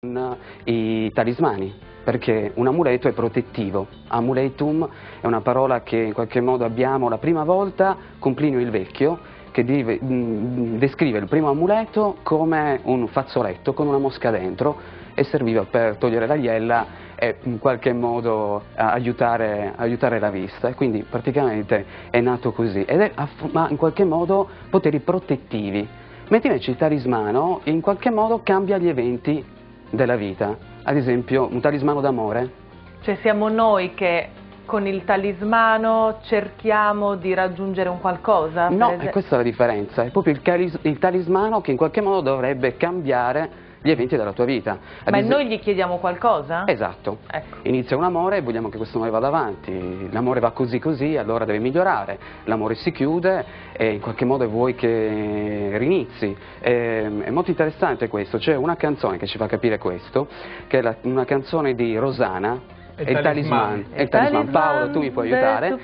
I talismani, perché un amuleto è protettivo. Amuletum è una parola che in qualche modo abbiamo la prima volta con Plinio il Vecchio, che descrive il primo amuleto come un fazzoletto con una mosca dentro e serviva per togliere l'agliella e in qualche modo aiutare la vista, e quindi praticamente è nato così ed ha in qualche modo poteri protettivi, mentre invece il talismano in qualche modo cambia gli eventi della vita. Ad esempio un talismano d'amore. Cioè siamo noi che con il talismano cerchiamo di raggiungere un qualcosa? No, è questa la differenza, è proprio il talismano che in qualche modo dovrebbe cambiare gli eventi della tua vita. Ma noi gli chiediamo qualcosa? Esatto. Ecco. Inizia un amore e vogliamo che questo amore vada avanti, l'amore va così così, allora deve migliorare, l'amore si chiude e in qualche modo vuoi che rinizi. È molto interessante questo, c'è una canzone che ci fa capire questo, che è una canzone di Rosana, è il talismano. Paolo, tu mi puoi aiutare?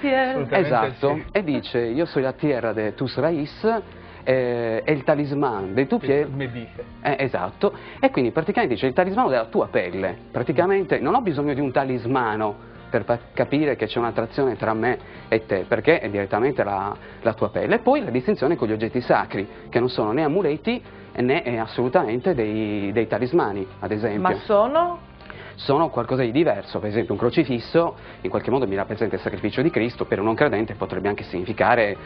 Esatto, sì. e dice: io sono la tierra de tus raíz, è il talismano dei tuoi piedi. Mi dice. Esatto, e quindi praticamente dice il talismano della tua pelle. Praticamente non ho bisogno di un talismano per capire che c'è un'attrazione tra me e te, perché è direttamente la tua pelle. E poi la distinzione con gli oggetti sacri, che non sono né amuleti né assolutamente dei talismani, ad esempio. Ma sono qualcosa di diverso. Per esempio un crocifisso in qualche modo mi rappresenta il sacrificio di Cristo, per un non credente potrebbe anche significare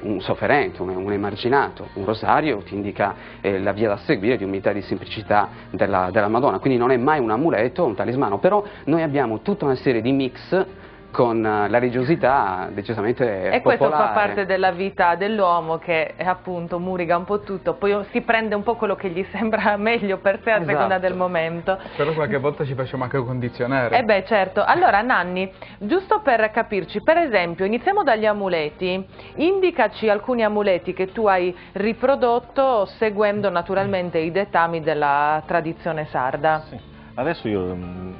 un sofferente, un emarginato. Un rosario ti indica la via da seguire di umiltà e di semplicità della Madonna, quindi non è mai un amuleto, un talismano, però noi abbiamo tutta una serie di mix con la religiosità decisamente popolare. E questo fa parte della vita dell'uomo, che appunto muriga un po' tutto, poi si prende un po' quello che gli sembra meglio per sé a seconda del momento. Però qualche volta ci facciamo anche condizionare. Beh, certo. Allora Nanni, giusto per capirci, per esempio iniziamo dagli amuleti, indicaci alcuni amuleti che tu hai riprodotto seguendo naturalmente i dettami della tradizione sarda. Sì. Adesso io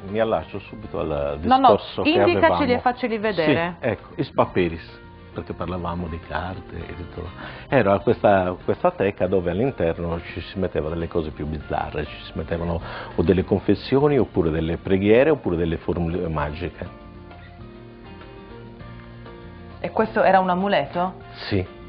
mi allaccio subito al discorso che avevamo. Indicaceli e facceli vedere. Sì, ecco, i paperis, perché parlavamo di carte e di tutto. Era questa teca dove all'interno ci si mettevano delle cose più bizzarre, ci si mettevano o delle confessioni, oppure delle preghiere, oppure delle formule magiche. E questo era un amuleto? Sì.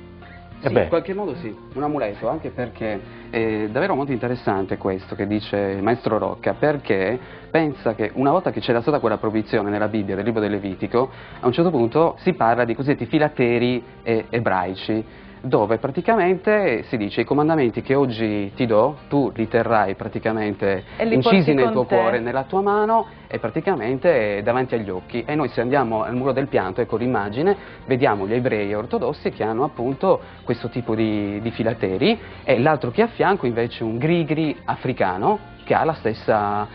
Sì, in qualche modo sì, un amuleto, anche perché è davvero molto interessante questo che dice il maestro Rocca, perché pensa che una volta che c'era stata quella proibizione nella Bibbia, del libro del Levitico, a un certo punto si parla di cosiddetti filateri ebraici, dove praticamente si dice: i comandamenti che oggi ti do, tu li terrai praticamente incisi nel tuo cuore, nella tua mano e praticamente davanti agli occhi. E noi, se andiamo al muro del pianto, ecco l'immagine, vediamo gli ebrei ortodossi che hanno appunto questo tipo di filateri, e l'altro che a fianco invece un grigri africano che ha la stessa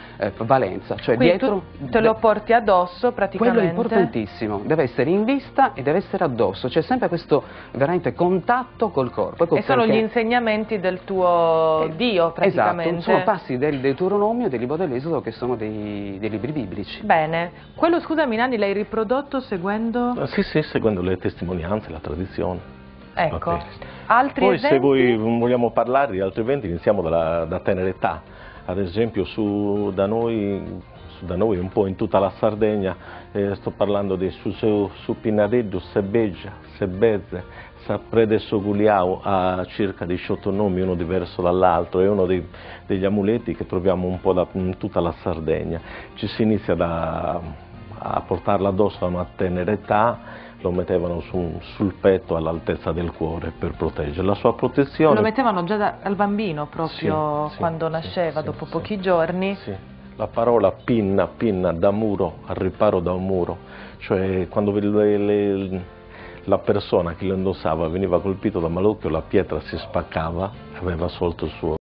valenza, cioè quindi dietro tu te lo porti addosso praticamente. Quello è importantissimo, deve essere in vista e deve essere addosso, c'è sempre questo veramente contatto col corpo. Ecco, e sono gli insegnamenti del tuo Dio praticamente. Esatto, sono passi del Deuteronomio e del libro dell'Esodo, che sono dei libri biblici. Bene, quello, scusami Nanni, l'hai riprodotto seguendo? Sì, seguendo le testimonianze, la tradizione. Ecco, altri Poi esempi? Se voi vogliamo parlare di altri eventi, iniziamo da tenera età. Ad esempio da noi un po' in tutta la Sardegna, sto parlando di su Pinadeddu, Sebeggia, Sebezze, Saprede Soguliao, ha circa 18 nomi, uno diverso dall'altro, è uno degli amuleti che troviamo un po' in tutta la Sardegna. Ci si inizia a portarlo addosso a una tenera età. Lo mettevano sul petto all'altezza del cuore per proteggere la sua protezione. Lo mettevano già al bambino proprio sì, quando nasceva, dopo pochi giorni? Sì. La parola pinna, da muro, al riparo da un muro, cioè quando la persona che lo indossava veniva colpito da malocchio, la pietra si spaccava, aveva solto il suo